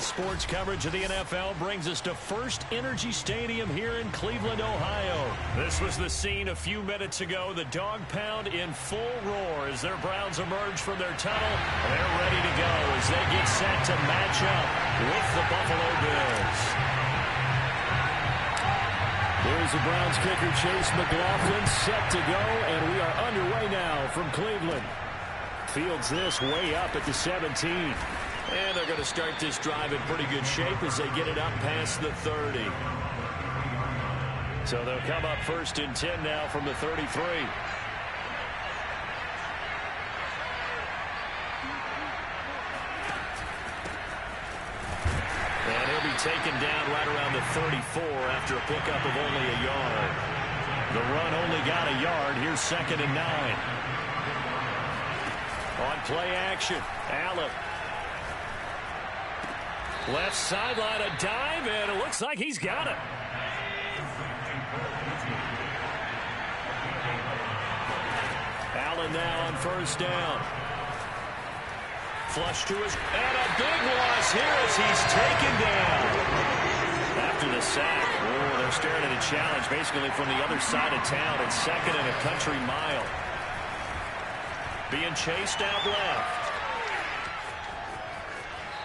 sports coverage of the NFL brings us to First Energy Stadium here in Cleveland, Ohio. This was the scene a few minutes ago. The dog pound in full roar as their Browns emerge from their tunnel. They're ready to go as they get set to match up with the Buffalo Bills. Here's the Browns kicker, Chase McLaughlin, set to go, and we are underway now from Cleveland. Fields this way up at the 17. And they're going to start this drive in pretty good shape as they get it up past the 30. So they'll come up first and 10 now from the 33. And he'll be taken down right around the 34 after a pickup of only a yard. The run only got a yard. Here's 2nd and 9. On play action, Allen. Left sideline, a dive, and it looks like he's got it. Allen now on first down. Flush to his, and a big loss here as he's taken down. After the sack, they're staring at a challenge basically from the other side of town. It's 2nd and a country mile. Being chased out left.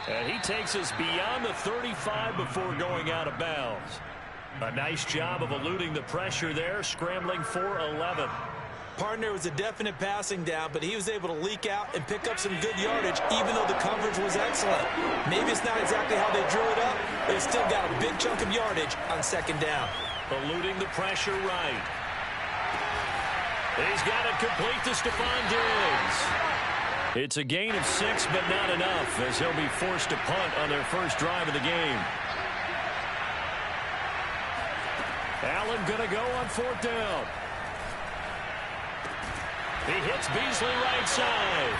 And he takes us beyond the 35 before going out of bounds. A nice job of eluding the pressure there, scrambling for 11. Partner was a definite passing down, but he was able to leak out and pick up some good yardage, even though the coverage was excellent. Maybe it's not exactly how they drew it up, but it's still got a big chunk of yardage on 2nd down. Eluding the pressure right. He's got it complete to Stephon Diggs. It's a gain of 6, but not enough, as he'll be forced to punt on their first drive of the game. Allen going to go on 4th down. He hits Beasley right side.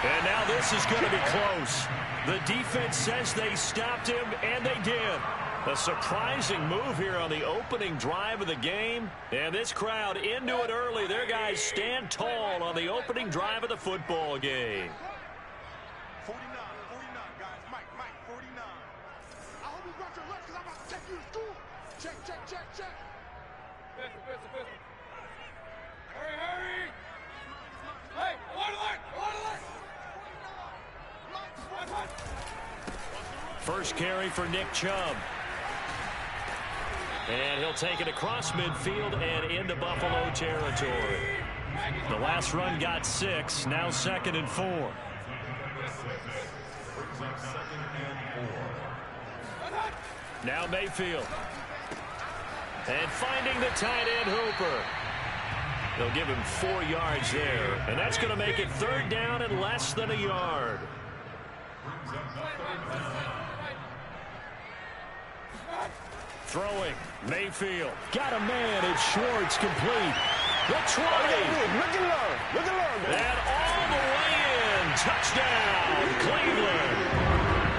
And now this is going to be close. The defense says they stopped him, and they did. A surprising move here on the opening drive of the game. And this crowd into it early. Their guys stand tall on the opening drive of the football game. 49, guys. Mike, 49. I hope you got your lunch because I'm about to take you to school. Check. Pistol. Hurry. Hey, water. First carry for Nick Chubb. And he'll take it across midfield and into Buffalo territory. The last run got 6. Now 2nd and 4. Now Mayfield. And finding the tight end Hooper. They'll give him 4 yards there. And that's going to make it 3rd down and less than a yard. Throwing, Mayfield. Got a man, it's Schwartz, complete. The 20. Look at And all the way in. Touchdown, Cleveland.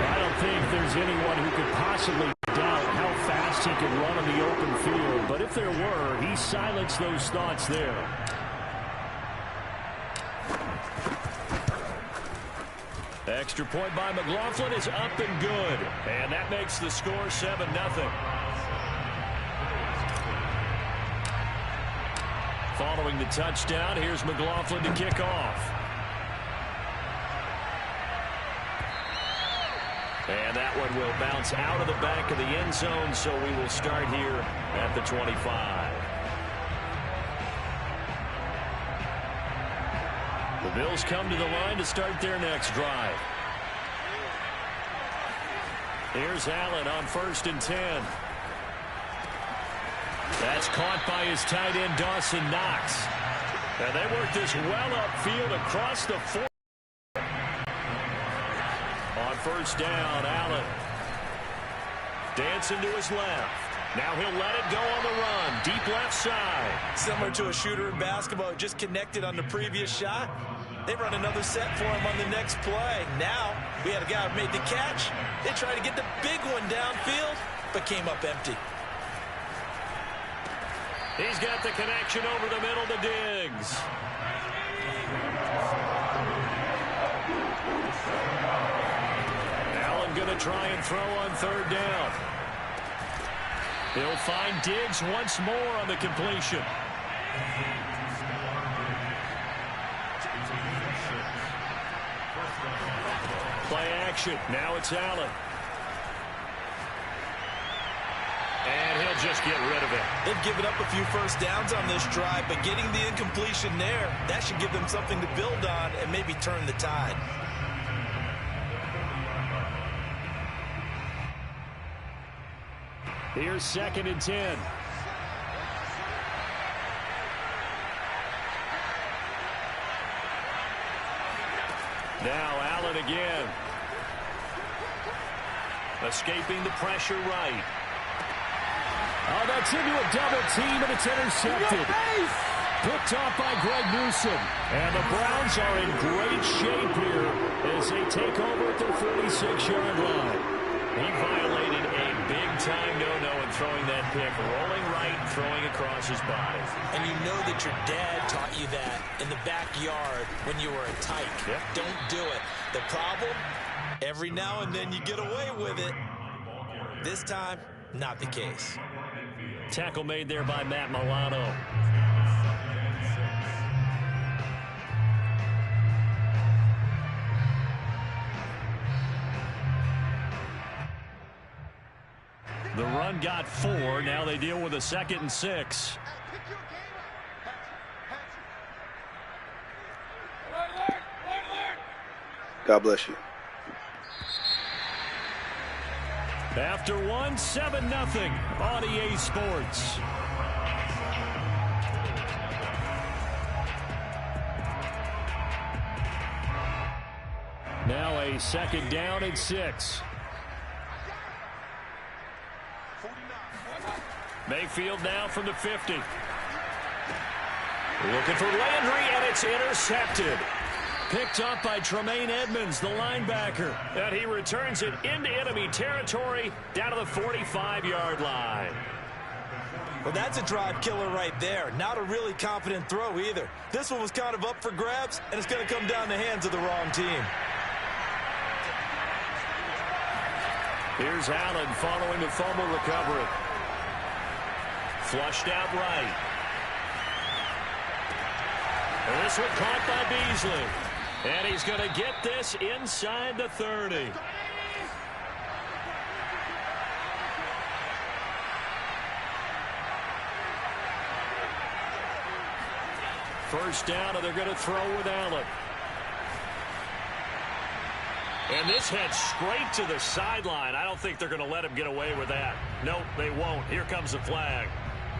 I don't think there's anyone who could possibly doubt how fast he can run on the open field. But if there were, he silenced those thoughts there. Extra point by McLaughlin is up and good. And that makes the score 7-0. Following the touchdown, here's McLaughlin to kick off. And that one will bounce out of the back of the end zone, so we will start here at the 25. The Bills come to the line to start their next drive. Here's Allen on 1st and 10. That's caught by his tight end, Dawson Knox. And they work this well upfield across the 4. On 1st down, Allen. Dancing to his left. Now he'll let it go on the run. Deep left side. Similar to a shooter in basketball, just connected on the previous shot. They run another set for him on the next play. Now, we had a guy who made the catch. They tried to get the big one downfield, but came up empty. He's got the connection over the middle to Diggs. Allen going to try and throw on third down. He'll find Diggs once more on the completion. Play action. Now it's Allen. And he'll just get rid of it. They've given up a few first downs on this drive, but getting the incompletion there, that should give them something to build on and maybe turn the tide. Here's 2nd and 10. Now Allen again. Escaping the pressure right. Oh, that's into a double team, and it's intercepted. Picked off by Greg Newsome. And the Browns are in great shape here as they take over at their 46-yard line. He violated a big-time no-no in throwing that pick, rolling right, throwing across his body. And you know that your dad taught you that in the backyard when you were a tyke. Yep. Don't do it. The problem, every now and then you get away with it. This time, not the case. Tackle made there by Matt Milano. The run got 4. Now they deal with a 2nd and 6. God bless you. After 1, 7-0 on EA Sports. Now a 2nd down and 6. Mayfield now from the 50. Looking for Landry, and it's intercepted. Picked up by Tremaine Edmonds, the linebacker. And he returns it into enemy territory down to the 45-yard line. Well, that's a drive killer right there. Not a really confident throw either. This one was kind of up for grabs, and it's going to come down the hands of the wrong team. Here's Allen following the fumble recovery. Flushed out right. And this one caught by Beasley. And he's going to get this inside the 30. First down, and they're going to throw with Allen. And this heads straight to the sideline. I don't think they're going to let him get away with that. Nope, they won't. Here comes the flag.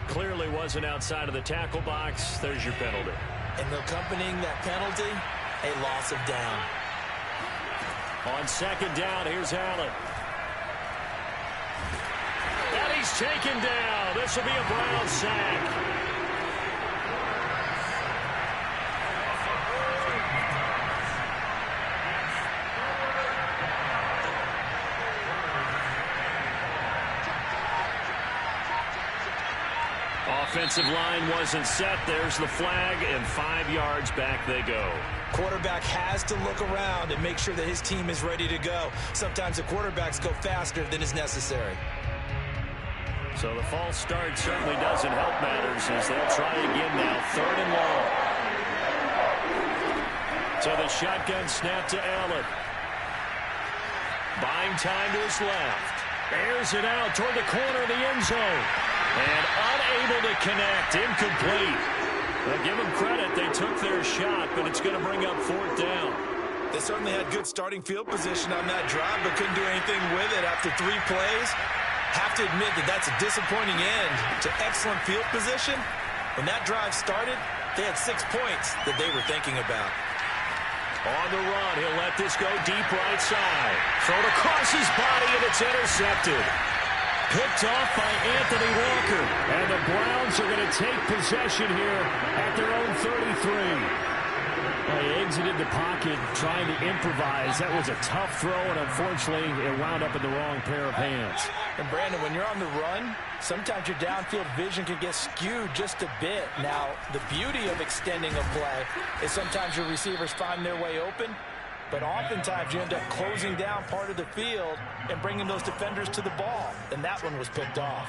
Clearly wasn't outside of the tackle box. There's your penalty. And accompanying that penalty, a loss of down. On 2nd down, here's Allen. And he's taken down. This will be a Brown sack. Offensive line wasn't set. There's the flag, and 5 yards back they go. Quarterback has to look around and make sure that his team is ready to go. Sometimes the quarterbacks go faster than is necessary. So the false start certainly doesn't help matters as they'll try again now. 3rd and long. So the shotgun snap to Allen. Buying time to his left. Airs it out toward the corner of the end zone. And unable to connect. Incomplete. Well, give them credit. They took their shot, but it's going to bring up 4th down. They certainly had good starting field position on that drive, but couldn't do anything with it after 3 plays. Have to admit that that's a disappointing end to excellent field position. When that drive started, they had 6 points that they were thinking about. On the run, he'll let this go deep right side. Thrown across his body, and it's intercepted. Picked off by Anthony Walker. And the Browns are going to take possession here at their own 33. They exited the pocket trying to improvise. That was a tough throw, and unfortunately, it wound up in the wrong pair of hands. And Brandon, when you're on the run, sometimes your downfield vision can get skewed just a bit. Now, the beauty of extending a play is sometimes your receivers find their way open, but oftentimes you end up closing down part of the field and bringing those defenders to the ball, and that one was picked off.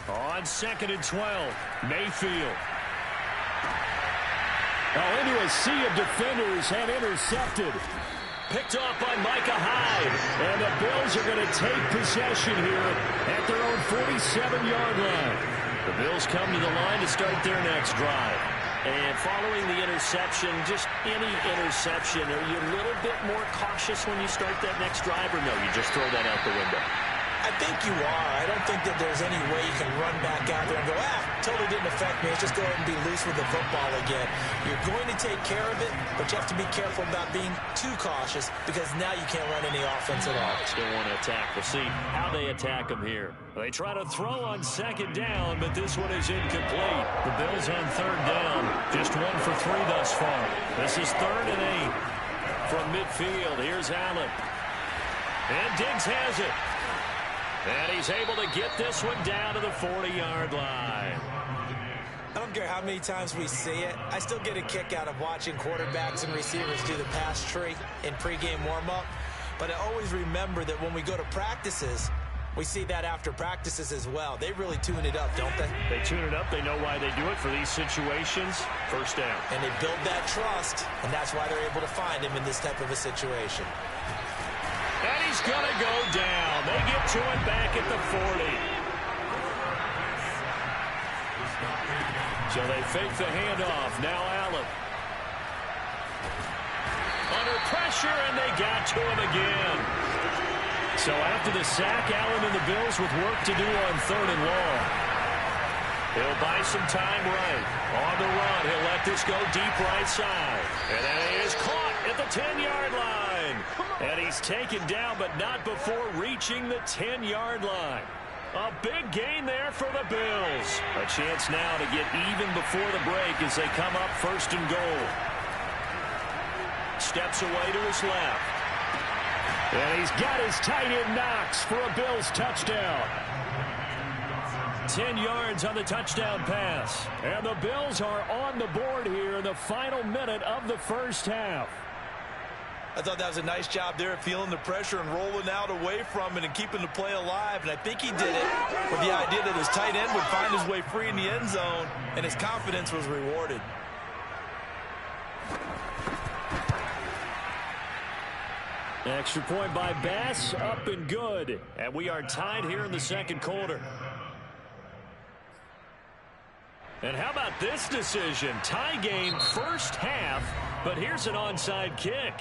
On 2nd and 12, Mayfield. Into a sea of defenders and intercepted. Picked off by Micah Hyde. And the Bills are going to take possession here at their own 47-yard line. The Bills come to the line to start their next drive. And following the interception, just any interception, are you a little bit more cautious when you start that next drive, or no, you just throw that out the window? I think you are. I don't think that there's any way you can run back out there and go, totally didn't affect me. Let's just go ahead and be loose with the football again. You're going to take care of it, but you have to be careful about being too cautious because now you can't run any offense at all. Still want to attack. We'll see how they attack them here. They try to throw on 2nd down, but this one is incomplete. The Bills on 3rd down. Just 1 for 3 thus far. This is 3rd and 8 from midfield. Here's Allen. And Diggs has it. And he's able to get this one down to the 40-yard line. I don't care how many times we see it. I still get a kick out of watching quarterbacks and receivers do the pass tree in pregame warm-up. But I always remember that when we go to practices, we see that after practices as well. They really tune it up, don't they? They tune it up. They know why they do it for these situations. 1st down. And they build that trust, and that's why they're able to find him in this type of a situation. And he's going to go down. They get to him back at the 40. So they fake the handoff. Now Allen. Under pressure, and they got to him again. So after the sack, Allen and the Bills with work to do on 3rd and long. He'll buy some time right. On the run, he'll let this go deep right side. And then he is caught at the 10-yard line. And he's taken down, but not before reaching the 10-yard line. A big gain there for the Bills. A chance now to get even before the break as they come up 1st and goal. Steps away to his left. And he's got his tight end Knox for a Bills touchdown. 10 yards on the touchdown pass. And the Bills are on the board here in the final minute of the 1st half. I thought that was a nice job there, feeling the pressure and rolling out away from it and keeping the play alive. And I think he did it with the idea that his tight end would find his way free in the end zone, and his confidence was rewarded. Extra point by Bass, up and good. And we are tied here in the 2nd quarter. And how about this decision? Tie game 1st half, but here's an onside kick.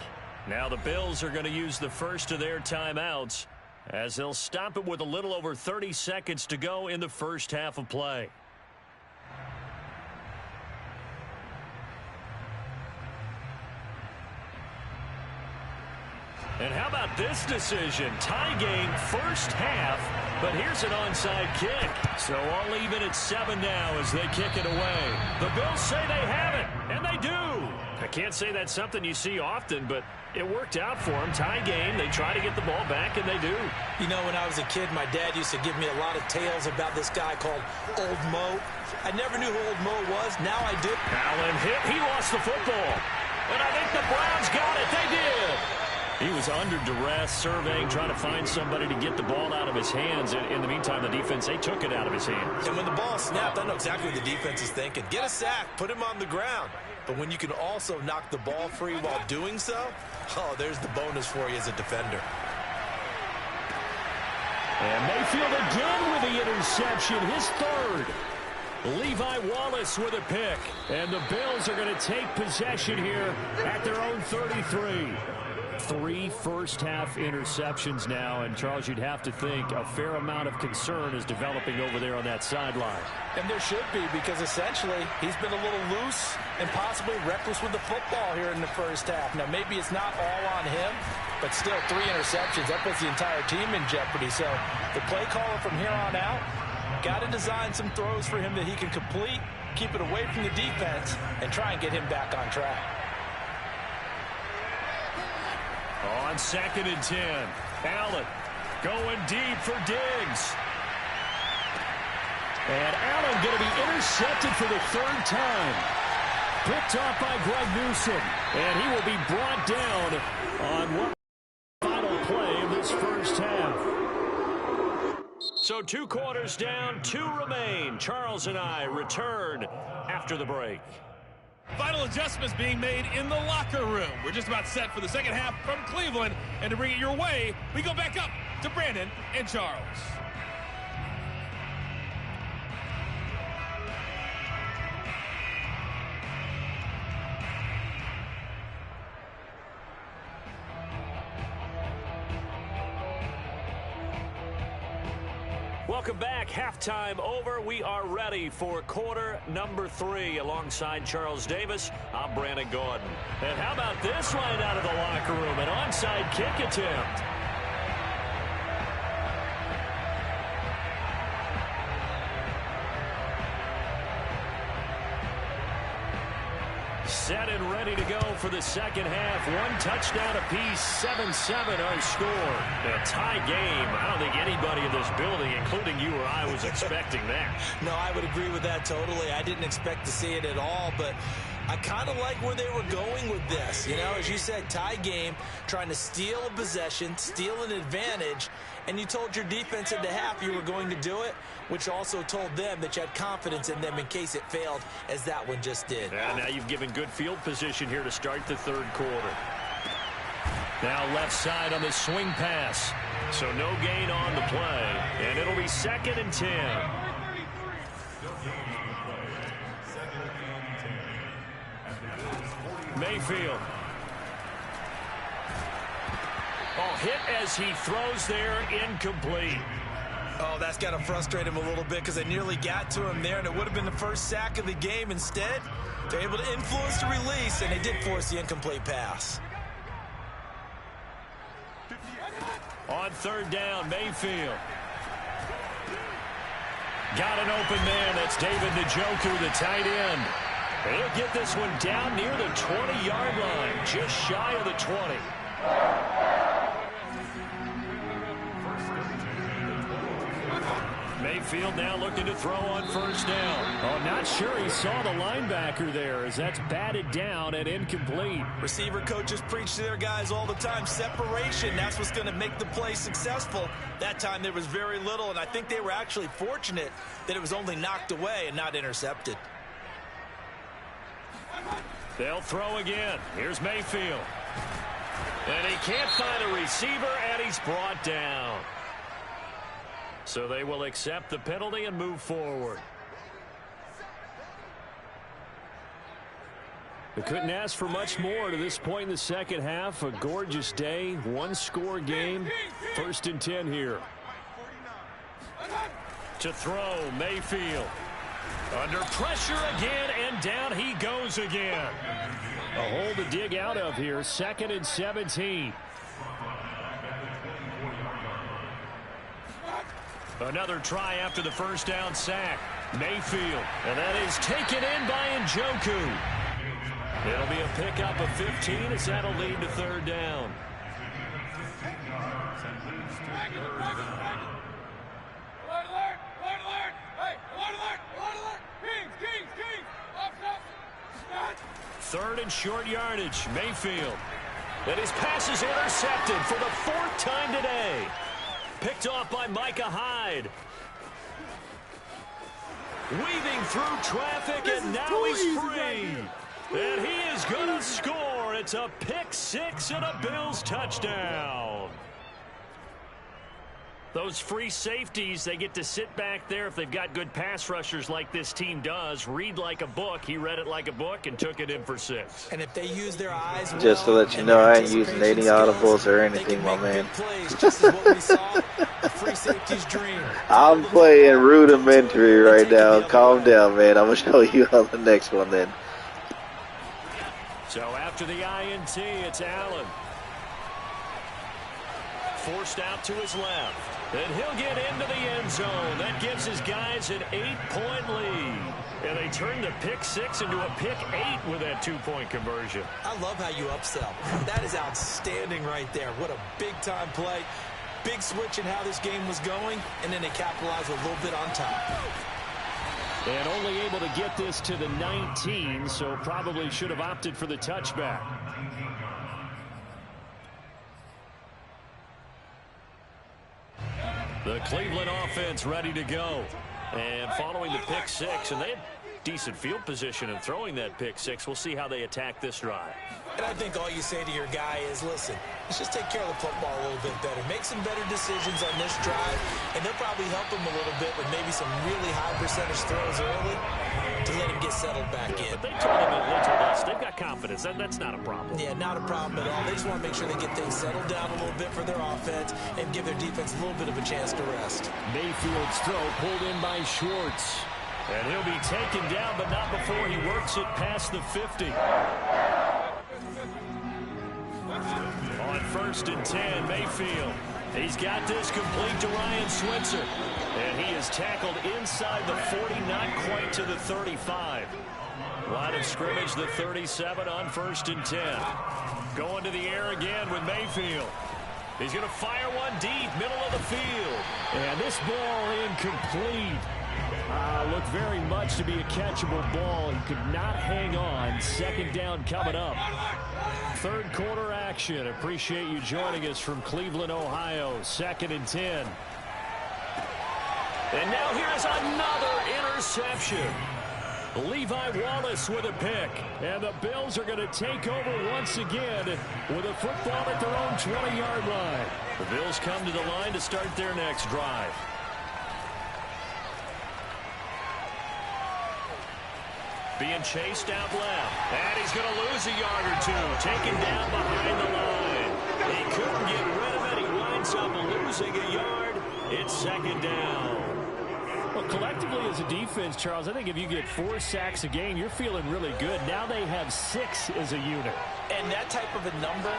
Now the Bills are going to use the first of their timeouts as they'll stop it with a little over 30 seconds to go in the 1st half of play. And how about this decision? Tie game 1st half, but here's an onside kick. So all even at 7 now as they kick it away. The Bills say they have it, and they do. I can't say that's something you see often, but it worked out for them. Tie game, they try to get the ball back, and they do. You know, when I was a kid, my dad used to give me a lot of tales about this guy called Old Mo. I never knew who Old Mo was. Now I do. Allen hit. He lost the football. And I think the Browns got it. They did. He was under duress, surveying, trying to find somebody to get the ball out of his hands. In the meantime, the defense, they took it out of his hands. And when the ball snapped, I know exactly what the defense is thinking. Get a sack, put him on the ground. But when you can also knock the ball free while doing so, oh, there's the bonus for you as a defender. And Mayfield again with the interception, his 3rd. Levi Wallace with a pick. And the Bills are going to take possession here at their own 33. 3 first-half interceptions now, and Charles, you'd have to think a fair amount of concern is developing over there on that sideline. And there should be, because essentially he's been a little loose and possibly reckless with the football here in the 1st half. Now, maybe it's not all on him, but still 3 interceptions. That puts the entire team in jeopardy. So the play caller from here on out got to design some throws for him that he can complete, keep it away from the defense, and try and get him back on track. On 2nd and 10, Allen going deep for Diggs. And Allen going to be intercepted for the third time. Picked off by Greg Newsome. And he will be brought down on what final play of this first half. So 2 quarters down, 2 remain. Charles and I return after the break. Final adjustments being made in the locker room. We're just about set for the second half from Cleveland. And to bring it your way, we go back up to Brandon and Charles. Welcome back. Halftime over. We are ready for quarter number 3. Alongside Charles Davis, I'm Brandon Gordon. And how about this line out of the locker room? An onside kick attempt. Set and ready to go for the second half. 1 touchdown apiece, 7-7 our score. A tie game. I don't think anybody in this building, including you or I, was expecting that. No, I would agree with that totally. I didn't expect to see it at all, but I kind of like where they were going with this. You know, as you said, tie game, trying to steal a possession, steal an advantage, and you told your defense at the half you were going to do it, which also told them that you had confidence in them in case it failed, as that one just did. And now you've given good field position here to start the third quarter. Now left side on the swing pass. So no gain on the play, and it'll be 2nd and 10. Mayfield. Oh, hit as he throws there, incomplete. Oh, that's got to frustrate him a little bit because they nearly got to him there, and it would have been the first sack of the game. Instead, they're able to influence the release, and they did force the incomplete pass. On 3rd down, Mayfield. Got an open man. That's David Njoku, the tight end. And he'll get this one down near the 20-yard line, just shy of the 20. Mayfield now looking to throw on 1st down. Oh, not sure he saw the linebacker there as that's batted down and incomplete. Receiver coaches preach to their guys all the time. Separation, that's what's going to make the play successful. That time there was very little, and I think they were actually fortunate that it was only knocked away and not intercepted. They'll throw again. Here's Mayfield. And he can't find a receiver, and he's brought down. So they will accept the penalty and move forward. They couldn't ask for much more to this point in the second half. A gorgeous day, 1-score game. 1st and 10 here. To throw, Mayfield. Under pressure again, and down he goes again. A hole to dig out of here. 2nd and 17. Another try after the 1st down sack. Mayfield. And that is taken in by Njoku. It'll be a pickup of 15 as that'll lead to 3rd down. Third and short yardage. Mayfield. And his pass is intercepted for the 4th time today. Picked off by Micah Hyde. Weaving through traffic, and now he's free. And he is going to score. It's a pick 6 and a Bills touchdown. Those free safeties, they get to sit back there if they've got good pass rushers like this team does. Read like a book. He read it like a book and took it in for 6. And if they use their eyes well, just to let you know, I ain't using any audibles or anything, my man. Just as what we saw, a free safety's dream. I'm playing rudimentary right now. Calm down, man. I'm going to show you on the next one then. So after the INT, it's Allen. Forced out to his left. And he'll get into the end zone. That gives his guys an 8-point lead. And they turn the pick 6 into a pick 8 with that 2-point conversion. I love how you upsell. That is outstanding right there. What a big-time play. Big switch in how this game was going, and then they capitalized a little bit on top. And only able to get this to the 19, so probably should have opted for the touchback. The Cleveland offense ready to go. And following the pick six, and they had decent field position in throwing that pick six. We'll see how they attack this drive. And I think all you say to your guy is, listen, let's just take care of the football a little bit better. Make some better decisions on this drive, and they'll probably help him a little bit with maybe some really high percentage throws early to let him get settled back in. But they told us they've got confidence. That's not a problem. Yeah, not a problem at all. They just want to make sure they get things settled down a little bit for their offense and give their defense a little bit of a chance to rest. Mayfield's throw pulled in by Schwartz. And he'll be taken down, but not before he works it past the 50. On 1st and 10, Mayfield. He's got this complete to Ryan Switzer. And he is tackled inside the 40, not quite to the 35. Line of scrimmage, the 37 on 1st and 10. Going to the air again with Mayfield. He's going to fire one deep, middle of the field. And this ball incomplete. Looked very much to be a catchable ball and could not hang on. 2nd down coming up. 3rd quarter action. Appreciate you joining us from Cleveland, Ohio. 2nd and 10. And now here's another interception. Levi Wallace with a pick. And the Bills are going to take over once again with a football at their own 20-yard line. The Bills come to the line to start their next drive. Being chased out left. And he's going to lose a yard or two. Taken down behind the line. He couldn't get rid of it. He winds up losing a yard. It's 2nd down. Well, collectively as a defense, Charles, I think if you get 4 sacks a game, you're feeling really good. Now they have 6 as a unit. And that type of a number,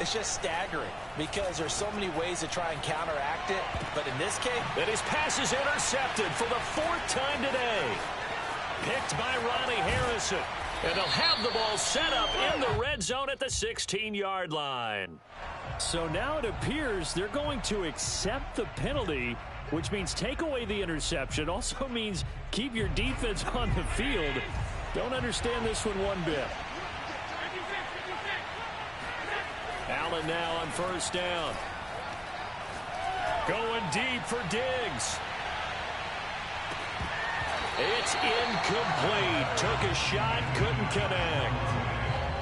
it's just staggering because there's so many ways to try and counteract it. But in this case, and his pass is intercepted for the 4th time today. Picked by Ronnie Harrison. And they'll have the ball set up in the red zone at the 16-yard line. So now it appears they're going to accept the penalty, which means take away the interception. Also means keep your defense on the field. Don't understand this one bit. Allen now on 1st down. Going deep for Diggs. It's incomplete. Took a shot, couldn't connect.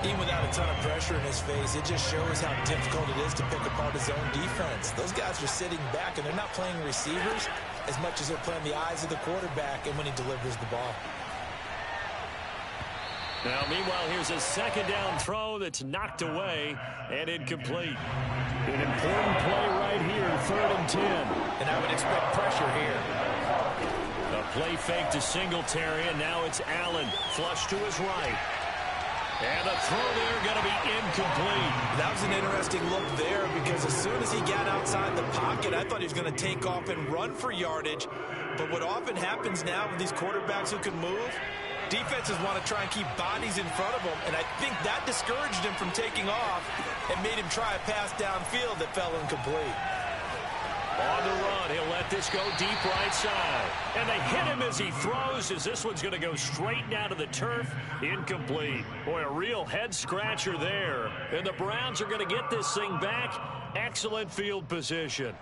Even without a ton of pressure in his face, it just shows how difficult it is to pick apart his own defense. Those guys are sitting back, and they're not playing receivers as much as they're playing the eyes of the quarterback and when he delivers the ball. Now, meanwhile, here's a 2nd down throw that's knocked away and incomplete. An important play right here, 3rd and 10. And I would expect pressure here. A play fake to Singletary, and now it's Allen. Flush to his right. And the throw there going to be incomplete. That was an interesting look there because as soon as he got outside the pocket, I thought he was going to take off and run for yardage. But what often happens now with these quarterbacks who can move, defenses want to try and keep bodies in front of them, and I think that discouraged him from taking off and made him try a pass downfield that fell incomplete. On the run, he'll let this go deep right side. And they hit him as he throws, as this one's going to go straight down to the turf. Incomplete. Boy, a real head-scratcher there. And the Browns are going to get this thing back. Excellent field position.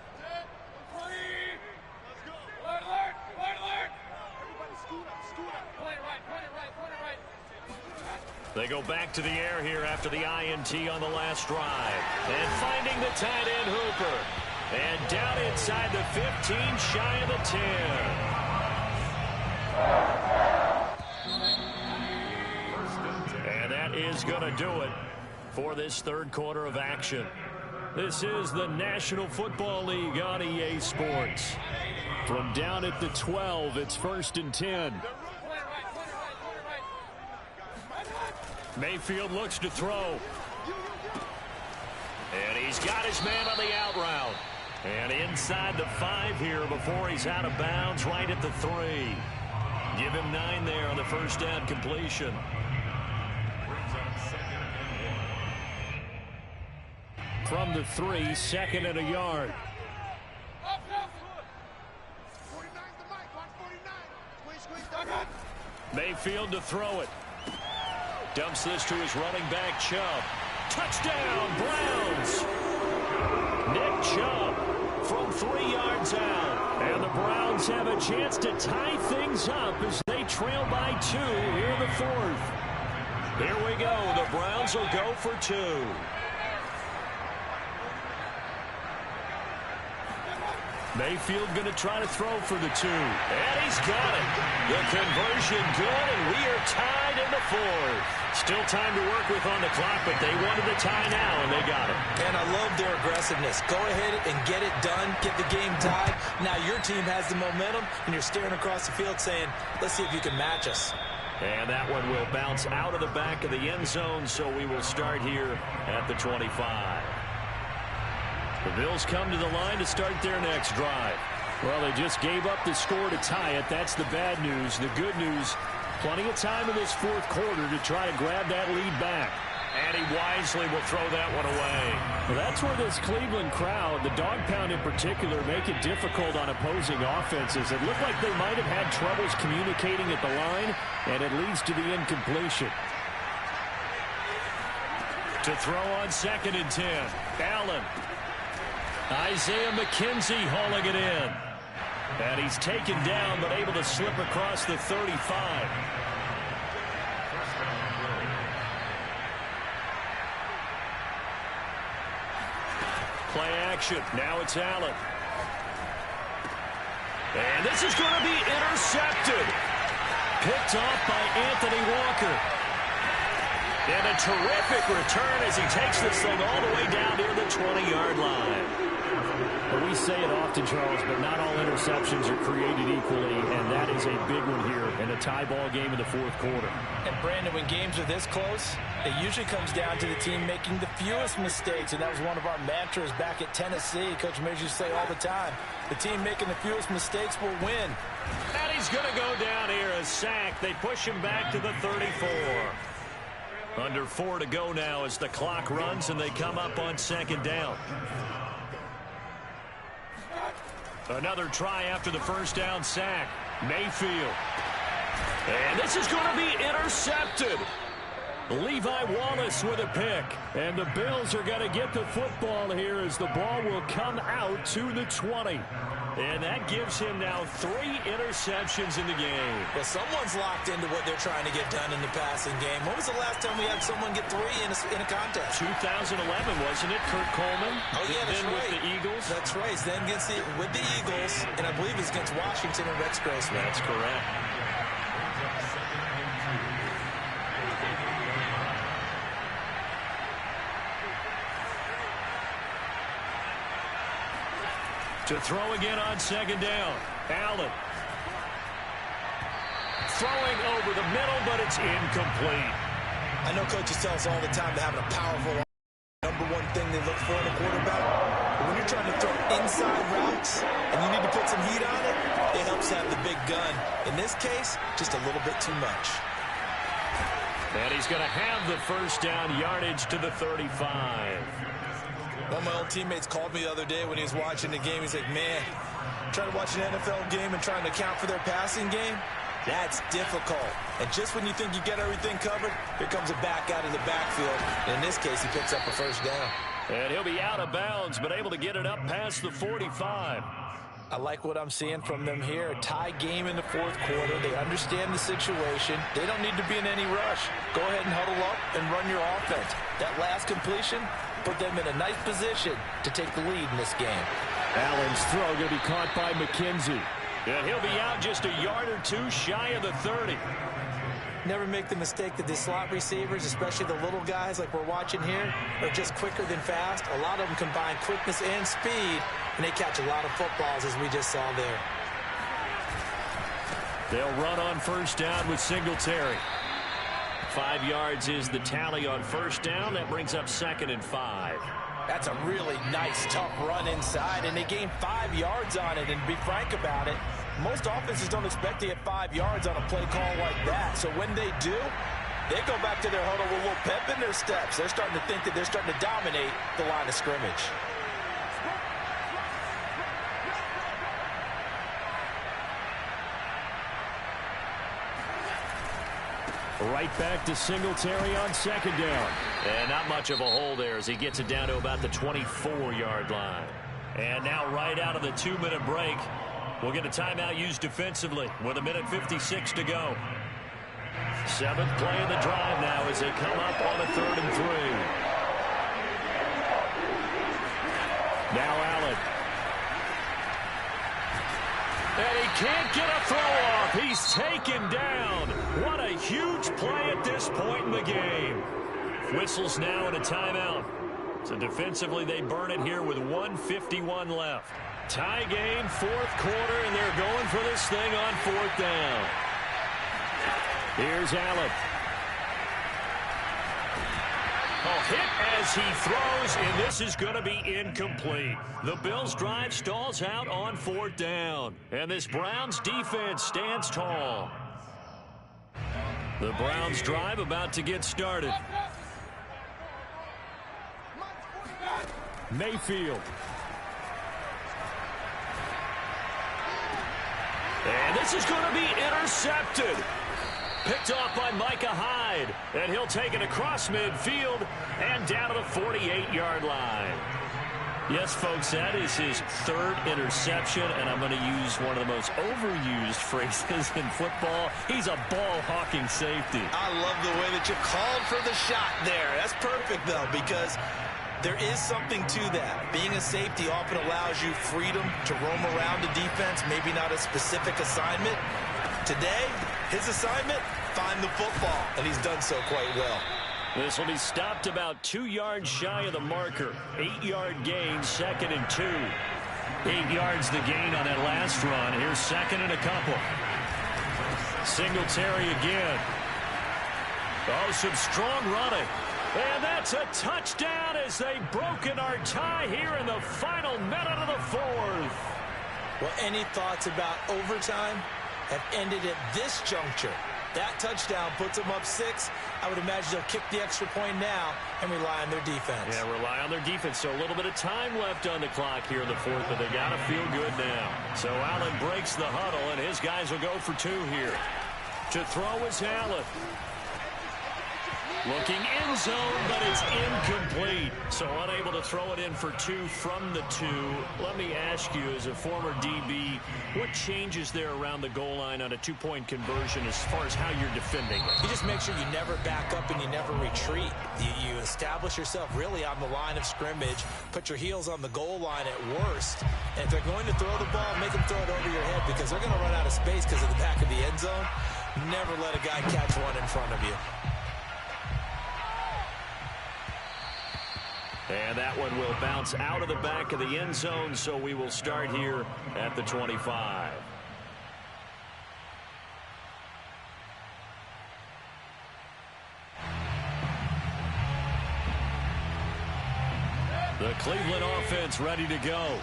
They go back to the air here after the INT on the last drive. And finding the tight end Hooper. And down inside the 15, shy of the 10. And that is going to do it for this 3rd quarter of action. This is the National Football League on EA Sports. From down at the 12, it's 1st and 10. Mayfield looks to throw. And he's got his man on the out route. And inside the 5 here before he's out of bounds, right at the 3. Give him 9 there on the 1st down completion. From the 3, 2nd and a yard. 49's the mic, 149. Squeeze, squeeze, Mayfield to throw it. Dumps this to his running back, Chubb. Touchdown, Browns! Nick Chubb from 3 yards out. And the Browns have a chance to tie things up as they trail by 2 here in the 4th. Here we go. The Browns will go for 2. Mayfield going to try to throw for the 2. And he's got it. The conversion good, and we are tied in the 4th. Still time to work with on the clock, but they wanted the tie now, and they got it. And I love their aggressiveness. Go ahead and get it done. Get the game tied. Now your team has the momentum, and you're staring across the field saying, let's see if you can match us. And that one will bounce out of the back of the end zone, so we will start here at the 25. The Bills come to the line to start their next drive. Well, they just gave up the score to tie it. That's the bad news. The good news, plenty of time in this 4th quarter to try to grab that lead back. And he wisely will throw that one away. Well, that's where this Cleveland crowd, the dog pound in particular, make it difficult on opposing offenses. It looked like they might have had troubles communicating at the line, and it leads to the incompletion. To throw on 2nd and 10. Allen. Isaiah McKenzie hauling it in. And he's taken down, but able to slip across the 35. Play action. Now it's Allen. And this is going to be intercepted. Picked off by Anthony Walker. And a terrific return as he takes this thing all the way down near the 20-yard line. Well, we say it often, Charles, but not all interceptions are created equally, and that is a big one here in a tie ball game in the 4th quarter. And, Brandon, when games are this close, it usually comes down to the team making the fewest mistakes, and that was one of our mantras back at Tennessee. Coach Mears used to say all the time, the team making the fewest mistakes will win. And he's going to go down here, a sack. They push him back to the 34. Under 4 to go now as the clock runs and they come up on 2nd down. Another try after the first down sack. Mayfield. And this is going to be intercepted. Levi Wallace with a pick. And the Bills are going to get the football here as the ball will come out to the 20. And that gives him now 3 interceptions in the game. Well, someone's locked into what they're trying to get done in the passing game. When was the last time we had someone get 3 in a contest? 2011, wasn't it? Kurt Coleman. Oh, yeah, that's then right. With the Eagles. That's right. Then with the Eagles, and I believe it's against Washington and Rex Grossman. That's correct. To throw again on 2nd down. Allen. Throwing over the middle, but it's incomplete. I know coaches tell us all the time that having a powerful number one thing they look for in a quarterback. But when you're trying to throw inside routes and you need to put some heat on it, it helps have the big gun. In this case, just a little bit too much. And he's going to have the first down yardage to the 35. One of my old teammates called me the other day when he was watching the game. He's like, man, trying to watch an NFL game and trying to account for their passing game, that's difficult. And just when you think you get everything covered, here comes a back out of the backfield. And in this case, he picks up a first down. And he'll be out of bounds, but able to get it up past the 45. I like what I'm seeing from them here. A tie game in the 4th quarter. They understand the situation. They don't need to be in any rush. Go ahead and huddle up and run your offense. That last completion put them in a nice position to take the lead in this game. Allen's throw going to be caught by McKenzie. And he'll be out just a yard or 2 shy of the 30. Never make the mistake that the slot receivers, especially the little guys like we're watching here, are just quicker than fast. A lot of them combine quickness and speed, and they catch a lot of footballs, as we just saw there. They'll run on first down with Singletary. 5 yards is the tally on first down. That brings up 2nd and 5. That's a really nice, tough run inside, and they gained 5 yards on it. And to be frank about it, most offenses don't expect to get 5 yards on a play call like that. So when they do, they go back to their huddle with a little pep in their steps. They're starting to think that they're starting to dominate the line of scrimmage. Right back to Singletary on second down. And not much of a hole there as he gets it down to about the 24-yard line. And now right out of the 2-minute break, we'll get a timeout used defensively with 1:56 to go. 7th play of the drive now as they come up on a 3rd and 3. Now Allen. And he can't get a throw off. He's taken down. What a huge play at this point in the game. Whistles now in a timeout. So defensively, they burn it here with 1:51 left. Tie game, 4th quarter, and they're going for this thing on 4th down. Here's Allen. Hit as he throws, and this is going to be incomplete. The Bills' drive stalls out on 4th down, and this Browns defense stands tall. The Browns' drive about to get started. Mayfield. And this is going to be intercepted. Picked off by Micah Hyde. And he'll take it across midfield and down to the 48-yard line. Yes, folks, that is his 3rd interception, and I'm going to use one of the most overused phrases in football. He's a ball-hawking safety. I love the way that you called for the shot there. That's perfect, though, because there is something to that. Being a safety often allows you freedom to roam around the defense, maybe not a specific assignment. Today, his assignment, find the football, and he's done so quite well. This will be stopped about 2 yards shy of the marker. 8-yard gain, 2nd and 2. 8 yards the gain on that last run. Here's 2nd and a couple. Singletary again. Oh, some strong running. And that's a touchdown as they've broken our tie here in the final minute of the 4th. Well, any thoughts about overtime have ended at this juncture? That touchdown puts them up 6. I would imagine they'll kick the extra point now and rely on their defense. Yeah, rely on their defense. So a little bit of time left on the clock here in the 4th, but they got to feel good now. So Allen breaks the huddle, and his guys will go for 2 here. To throw is Allen. Looking end zone, but it's incomplete. So unable to throw it in for 2 from the 2. Let me ask you, as a former DB, what changes there around the goal line on a 2-point conversion as far as how you're defending it? You just make sure you never back up and you never retreat. You establish yourself really on the line of scrimmage, put your heels on the goal line at worst, and if they're going to throw the ball, make them throw it over your head because they're going to run out of space because of the back of the end zone. Never let a guy catch one in front of you. And that one will bounce out of the back of the end zone, so we will start here at the 25. The Cleveland offense ready to go.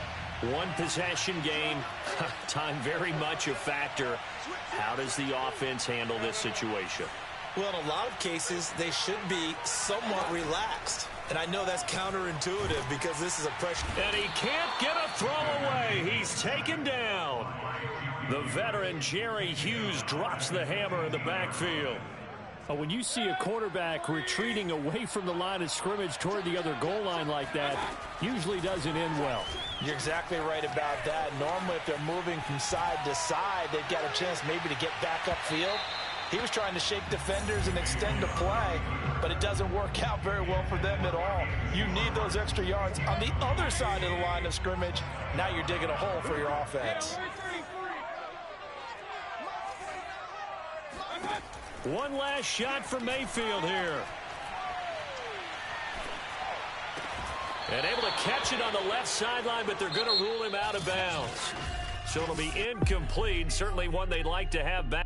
1 possession game. Time very much a factor. How does the offense handle this situation? Well, in a lot of cases, they should be somewhat relaxed. And I know that's counterintuitive because this is a pressure. And he can't get a throw away. He's taken down. The veteran Jerry Hughes drops the hammer in the backfield. When you see a quarterback retreating away from the line of scrimmage toward the other goal line like that, usually doesn't end well. You're exactly right about that. Normally, if they're moving from side to side, they've got a chance maybe to get back upfield. He was trying to shake defenders and extend the play, but it doesn't work out very well for them at all. You need those extra yards on the other side of the line of scrimmage. Now you're digging a hole for your offense. One last shot for Mayfield here. And able to catch it on the left sideline, but they're going to rule him out of bounds. So it'll be incomplete. Certainly one they'd like to have back.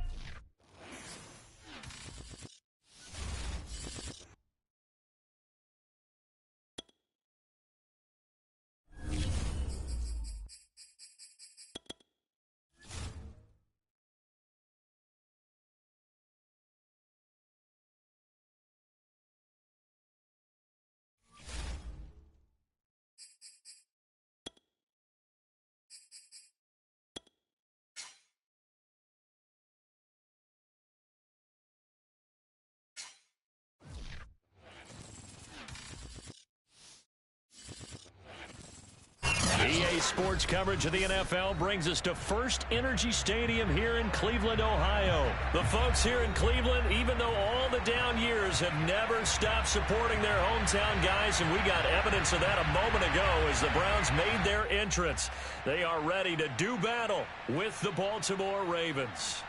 Today's sports coverage of the NFL brings us to First Energy Stadium here in Cleveland, Ohio. The folks here in Cleveland, even though all the down years, have never stopped supporting their hometown guys, and we got evidence of that a moment ago as the Browns made their entrance. They are ready to do battle with the Baltimore Ravens.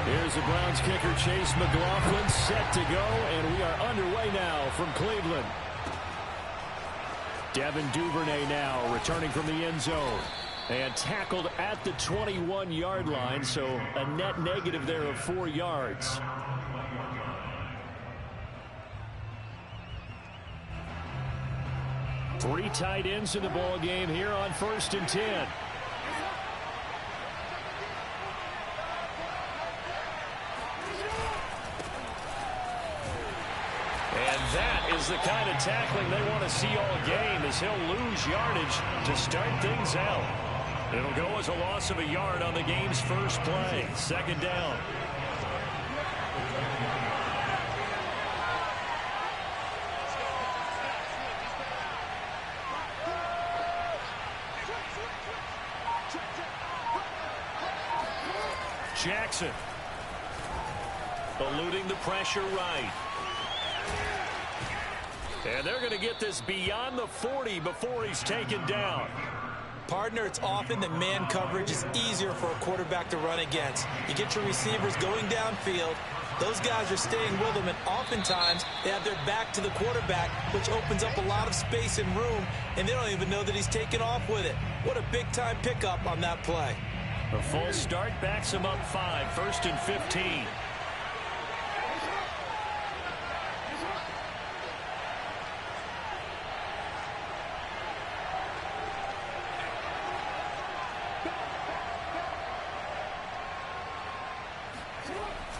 Here's the Browns kicker, Chase McLaughlin, set to go, and we are underway now from Cleveland. Devin Duvernay now returning from the end zone and tackled at the 21-yard line, so a net negative there of 4 yards. Three tight ends in the ball game here on 1st and 10. That is the kind of tackling they want to see all game, as he'll lose yardage to start things out. It'll go as a loss of a yard on the game's first play. 2nd down. Jackson eluding the pressure right. And they're going to get this beyond the 40 before he's taken down. Partner, it's often that man coverage is easier for a quarterback to run against. You get your receivers going downfield. Those guys are staying with them, and oftentimes they have their back to the quarterback, which opens up a lot of space and room, and they don't even know that he's taken off with it. What a big-time pickup on that play. A full start backs him up 5, 1st and 15.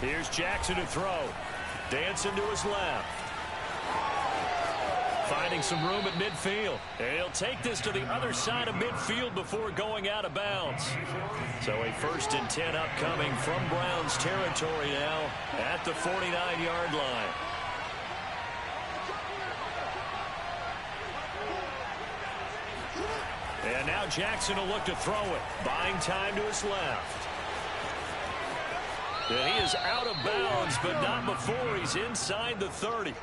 Here's Jackson to throw. Dancing to his left. Finding some room at midfield. And he'll take this to the other side of midfield before going out of bounds. So a 1st and 10 upcoming from Browns territory now at the 49-yard line. And now Jackson will look to throw it. Buying time to his left. And he is out of bounds, but not before he's inside the 30.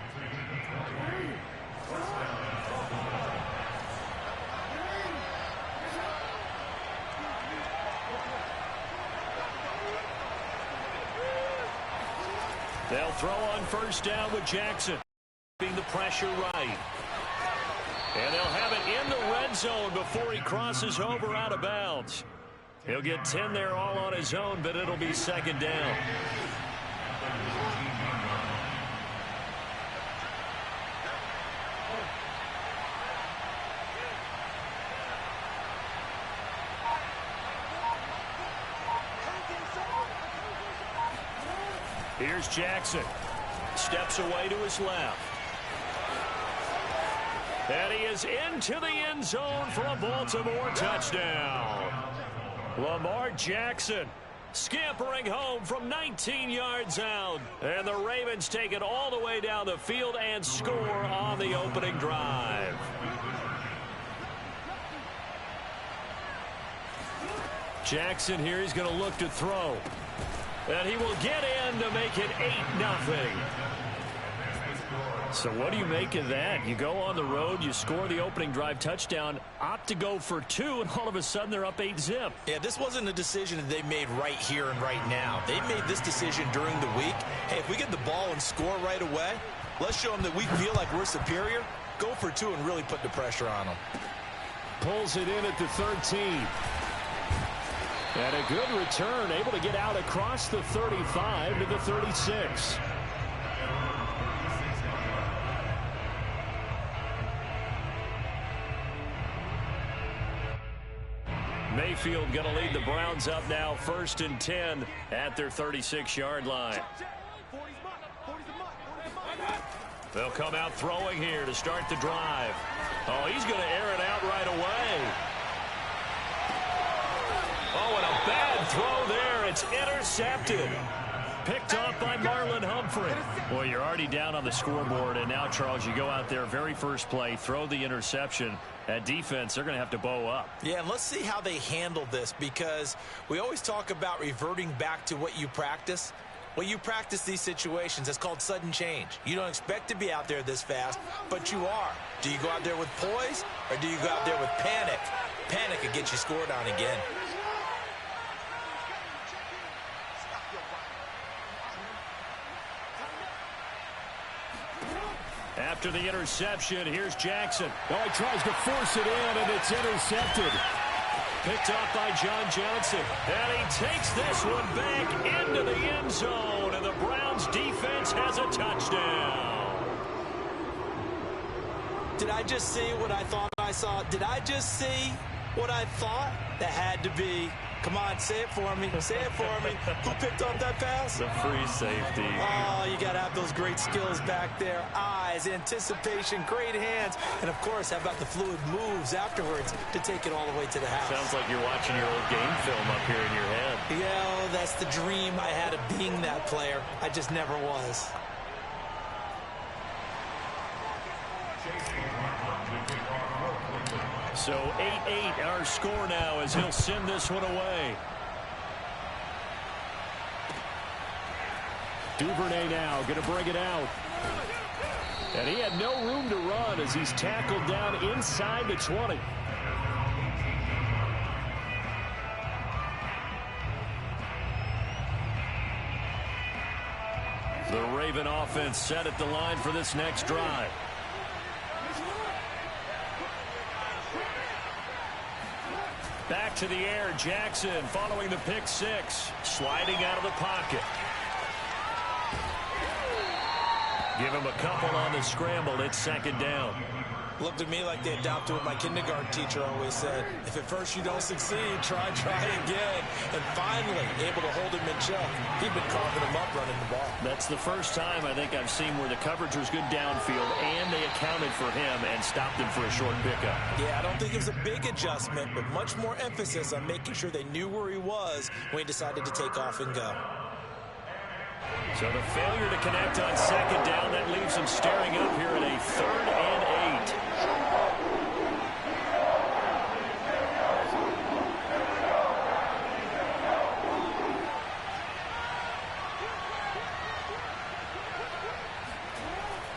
They'll throw on 1st down with Jackson. Being the pressure right. And they'll have it in the red zone before he crosses over out of bounds. He'll get 10 there all on his own, but it'll be 2nd down. Here's Jackson. Steps away to his left. And he is into the end zone for a Baltimore touchdown. Lamar Jackson scampering home from 19 yards out. And the Ravens take it all the way down the field and score on the opening drive. Jackson here, he's going to look to throw. And he will get in to make it 8-0. So what do you make of that? You go on the road, you score the opening drive touchdown, opt to go for 2, and all of a sudden they're up 8-zip. Yeah, this wasn't a decision that they made right here and right now. They made this decision during the week. Hey, if we get the ball and score right away, let's show them that we feel like we're superior. Go for 2 and really put the pressure on them. Pulls it in at the 13. And a good return, able to get out across the 35 to the 36. Mayfield going to lead the Browns up now, 1st and 10 at their 36-yard line. They'll come out throwing here to start the drive. Oh, he's going to air it out right away. Oh, and a bad intercepted. Picked off by Marlon Humphrey. Well, you're already down on the scoreboard, and now, Charles, you go out there, very first play, throw the interception. That defense, they're going to have to bow up. Yeah, and let's see how they handle this, because we always talk about reverting back to what you practice. Well, you practice these situations. It's called sudden change. You don't expect to be out there this fast, but you are. Do you go out there with poise, or do you go out there with panic? Panic could get you scored on again. After the interception, here's Jackson. Oh, he tries to force it in, and it's intercepted. Picked off by John Johnson. And he takes this one back into the end zone, and the Browns defense has a touchdown. Did I just see what I thought I saw? Did I just see what I thought? That had to be. Come on, say it for me. Say it for me. Who picked up that pass? The free safety. Oh, you got to have those great skills back there. Eyes, anticipation, great hands. And, of course, how about the fluid moves afterwards to take it all the way to the house? Sounds like you're watching your old game film up here in your head. Yeah, well, that's the dream I had of being that player. I just never was. So 8-8 our score now as he'll send this one away. Duvernay now going to bring it out. And he had no room to run as he's tackled down inside the 20. The Raven offense set at the line for this next drive. Back to the air, Jackson following the pick six. Sliding out of the pocket. Give him a couple on the scramble. It's second down. Looked at me like they adopted what my kindergarten teacher always said. If at first you don't succeed, try again. And finally, able to hold him in check. He'd been carving him up running the ball. That's the first time I think I've seen where the coverage was good downfield and they accounted for him and stopped him for a short pickup. Yeah, I don't think it was a big adjustment, but much more emphasis on making sure they knew where he was when he decided to take off and go. So the failure to connect on second down, that leaves him staring up here at a 3rd and 8.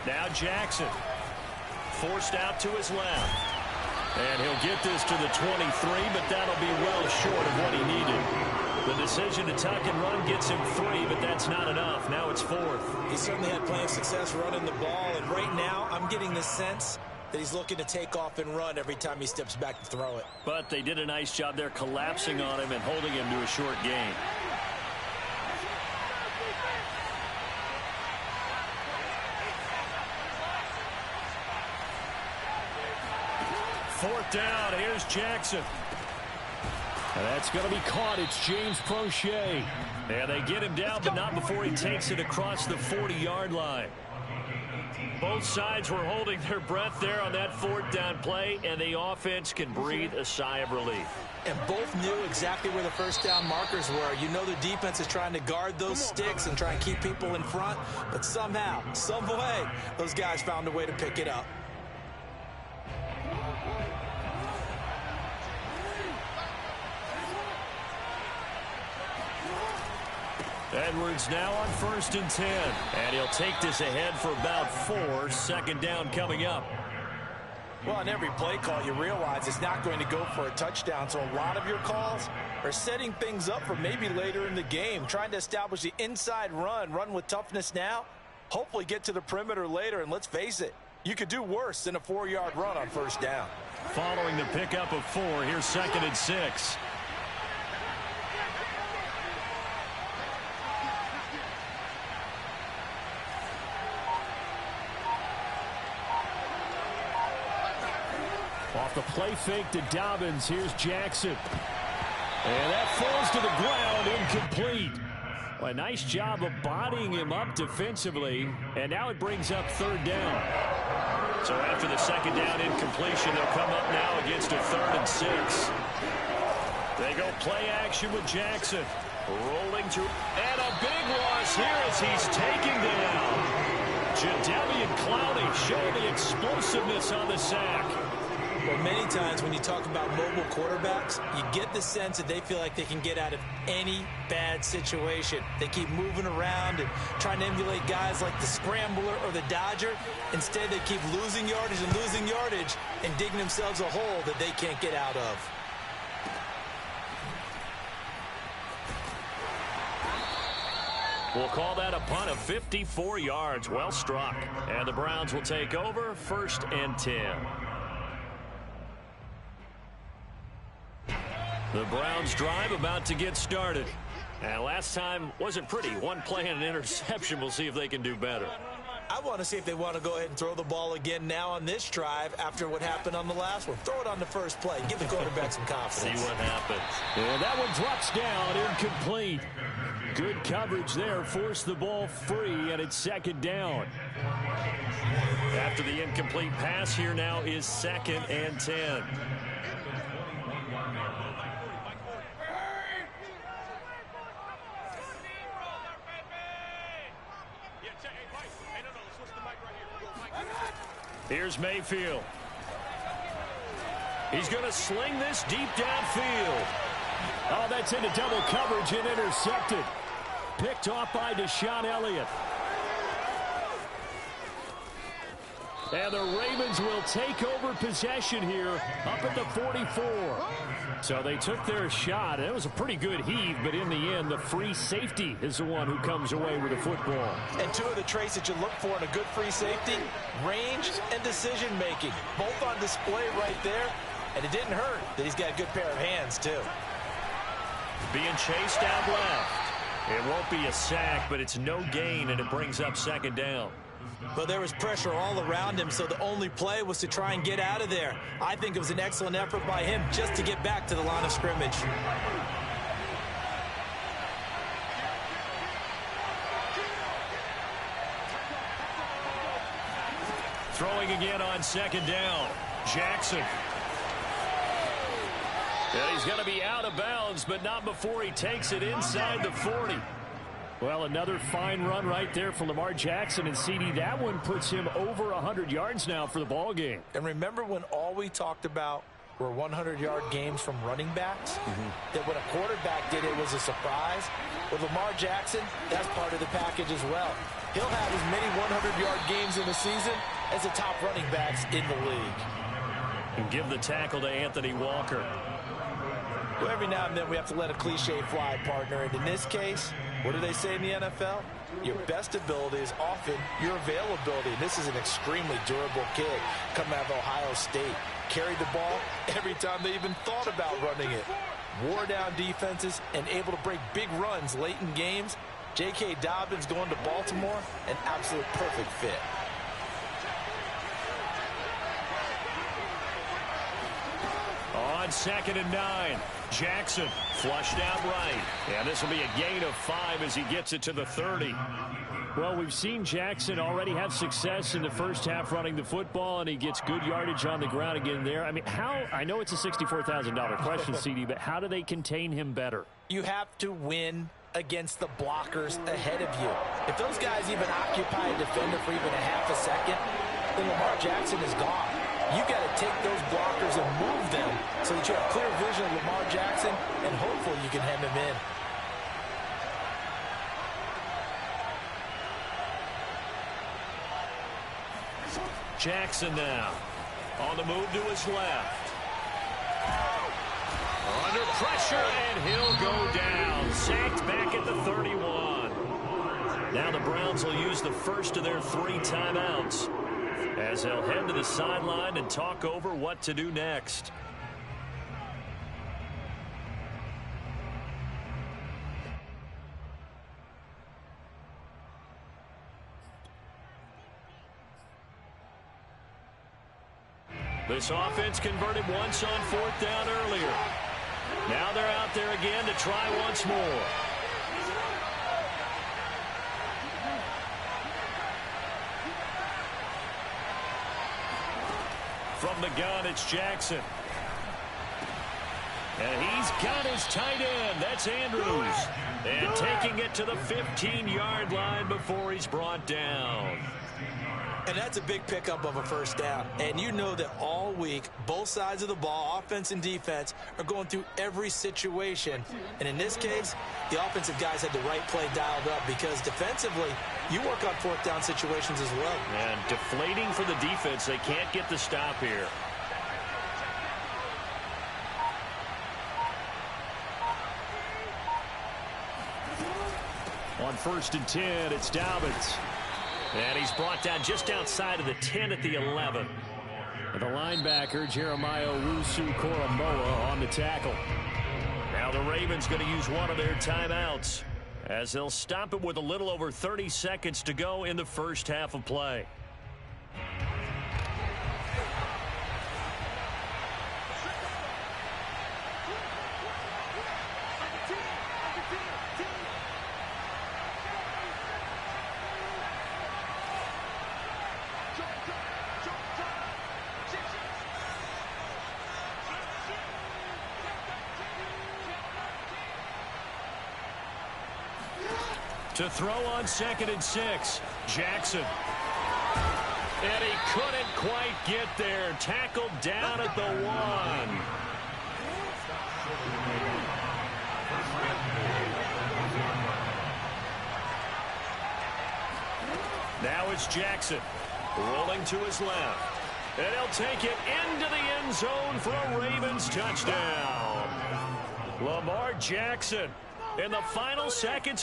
Now Jackson forced out to his left. And he'll get this to the 23, but that'll be well short of what he needed. The decision to tuck and run gets him 3, but that's not enough. Now it's 4th. He certainly had plenty of success running the ball, and right now I'm getting the sense that he's looking to take off and run every time he steps back to throw it. But they did a nice job there collapsing on him and holding him to a short gain. Fourth down, here's Jackson. And that's going to be caught. It's James Prochet. And they get him down, but not before he takes it across the 40-yard line. Both sides were holding their breath there on that 4th down play, and the offense can breathe a sigh of relief. And both knew exactly where the first down markers were. You know the defense is trying to guard those sticks and try and keep people in front, but somehow, some way, those guys found a way to pick it up. Edwards now on 1st and 10. And he'll take this ahead for about 4. Second down coming up. Well, on every play call, you realize it's not going to go for a touchdown. So a lot of your calls are setting things up for maybe later in the game, trying to establish the inside run with toughness now, hopefully get to the perimeter later. And let's face it, you could do worse than a 4-yard run on 1st down. Following the pickup of 4, here's 2nd and 6. Off the play fake to Dobbins. Here's Jackson. And that falls to the ground, incomplete. Well, a nice job of bodying him up defensively. And now it brings up 3rd down. So after the 2nd down incompletion, they'll come up now against a 3rd and 6. They go play action with Jackson. Rolling through. And a big loss here as he's taken down. Jadeveon Clowney showing the explosiveness on the sack. Well, many times when you talk about mobile quarterbacks, you get the sense that they feel like they can get out of any bad situation. They keep moving around and trying to emulate guys like the Scrambler or the Dodger. Instead, they keep losing yardage and digging themselves a hole that they can't get out of. We'll call that a punt of 54 yards. Well struck. And the Browns will take over 1st and 10. The Browns drive about to get started. And last time wasn't pretty. One play and an interception. We'll see if they can do better. I want to see if they want to go ahead and throw the ball again now on this drive after what happened on the last one. Throw it on the first play. Give the quarterback some confidence. See what happens. And that one drops down, incomplete. Good coverage there. Forced the ball free, and it's 2nd down. After the incomplete pass, here now is 2nd and 10. Here's Mayfield. He's going to sling this deep downfield. Oh, that's into double coverage and intercepted. Picked off by Deshaun Elliott. And the Ravens will take over possession here up at the 44. So they took their shot. It was a pretty good heave, but in the end, the free safety is the one who comes away with the football. And two of the traits that you look for in a good free safety, range and decision-making. Both on display right there. And it didn't hurt that he's got a good pair of hands, too. Being chased out left. It won't be a sack, but it's no gain, and it brings up 2nd down. But there was pressure all around him, so the only play was to try and get out of there. I think it was an excellent effort by him just to get back to the line of scrimmage. Throwing again on 2nd down. Jackson. And he's going to be out of bounds, but not before he takes it inside the 40. Well, another fine run right there for Lamar Jackson, and CD, that one puts him over 100 yards now for the ball game. And remember when all we talked about were 100-yard games from running backs? That when a quarterback did it was a surprise? With Lamar Jackson, that's part of the package as well. He'll have as many 100-yard games in a season as the top running backs in the league. And give the tackle to Anthony Walker. Well, every now and then we have to let a cliche fly, partner. And in this case, what do they say in the NFL? Your best ability is often your availability. And this is an extremely durable kid coming out of Ohio State. Carried the ball every time they even thought about running it. Wore down defenses and able to break big runs late in games. J.K. Dobbins going to Baltimore, an absolute perfect fit. On 2nd and 9, Jackson flushed out right. And this will be a gain of 5 as he gets it to the 30. Well, we've seen Jackson already have success in the first half running the football, and he gets good yardage on the ground again there. I mean, I know it's a $64,000 question, CD, but how do they contain him better? You have to win against the blockers ahead of you. If those guys even occupy a defender for even a half a second, then Lamar Jackson is gone. You got to take those blockers and move them so that you have clear vision of Lamar Jackson, and hopefully you can hem him in. Jackson now on the move to his left. Under pressure, and he'll go down. Sacked back at the 31. Now the Browns will use the first of their 3 timeouts as they'll head to the sideline and talk over what to do next. This offense converted once on 4th down earlier. Now they're out there again to try once more. From the gun, it's Jackson. And he's got his tight end. That's Andrews. And taking it to the 15-yard line before he's brought down. And that's a big pickup of a first down. And you know that all week, both sides of the ball, offense and defense, are going through every situation. And in this case, the offensive guys had the right play dialed up because defensively, you work on fourth down situations as well. And deflating for the defense. They can't get the stop here. On 1st and 10, it's Dobbins. And he's brought down just outside of the 10 at the 11. And the linebacker, Jeremiah Owusu-Koramoah, on the tackle. Now the Ravens going to use one of their timeouts as they'll stop it with a little over 30 seconds to go in the first half of play. To throw on 2nd and 6, Jackson. And he couldn't quite get there. Tackled down at the 1. Now it's Jackson rolling to his left. And he'll take it into the end zone for a Ravens touchdown. Lamar Jackson in the final seconds